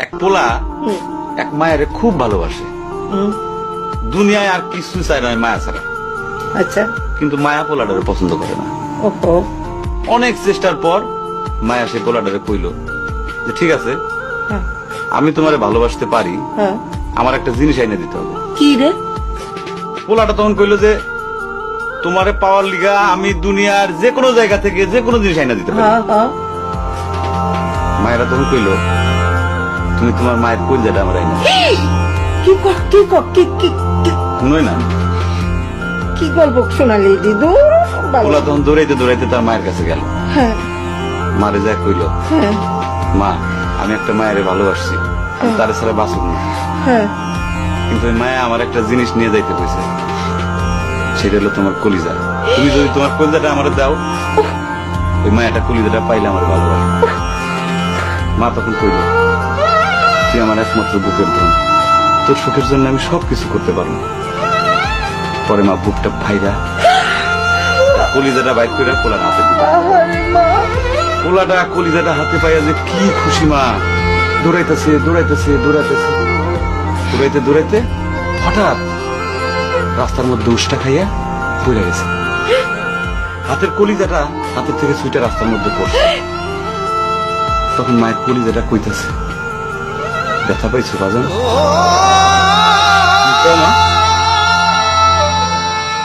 এক পোলা এক মায়ের খুব ভালোবাসে, দুনিয়ায় আর কিছু চায় না মায়া ছাড়া। আচ্ছা। কিন্তু মায়া পোলাটারে পছন্দ করে না। ওহো। অনেক চেষ্টার পর মায়া সে পোলাটারে কইল যে ঠিক আছে, হ্যাঁ। আমি তোমারে ভালোবাসতে পারি, হ্যাঁ। আমার একটা জিনিস আইনে দিতে হবে। কি রে? পোলাটা তখন কইল যে তোমারে পাওয়ার লিগা আমি দুনিয়ার যে কোনো জায়গা থেকে যে কোনো জিনিস আইনা দিতে পারি। হ্যাঁ হ্যাঁ। মায়েরা তখন কইল তুমি তোমার মায়ের কলজাটা আমার আইনা কি ক- কি ক- কি- কি- কি- শুনোই না। কি গল্প শোনালি দিদু? পোলা তখন দৌড়াইতে দৌড়াইতে তার মায়ের কাছে গেল, হ্যাঁ মারে যা কইল হ্যাঁ মা আমি একটা মায়ের ভালোবাসছি, আমি তার ছাড়া বাঁচব না, হ্যাঁ। কিন্তু ওই মায়া আমার একটা জিনিস নিয়ে যাইতে কইছে, সেটা হলো তোমার কলিজা। তুমি যদি তোমার কলিজাটা আমার দাও, ওই মায়াটা কলিজাটা পাইলে আমার ভালোবাসবে। মা তখন কইল তুই আমার একমাত্র বুকের ধন, তোর সুখের জন্য আমি সবকিছু করতে পারবো। পরে মা বুকটা ফাইরা কলিজাটা বাইর করে পোলার হাতে দিল। আহারে মা। পোলাটা কলিজাটা হাতে পাইয়া যে কি খুশি, মা দৌড়াইতেছে দৌড়াইতেছে দৌড়াইতেছে দৌড়াইতে দৌড়াইতে হঠাৎ রাস্তার মধ্যে উষ্টা খাইয়া পড়ে গেছে। হাতের কলিজাটা হাতের থেকে ছুটে রাস্তার মধ্যে পড়ছে। তখন মায়ের কলিজাটা কইতেছে ব্যথা পাইছো বাজান?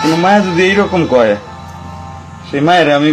কোন মায়া যদি এইরকম কয়, সেই মায়ের আমি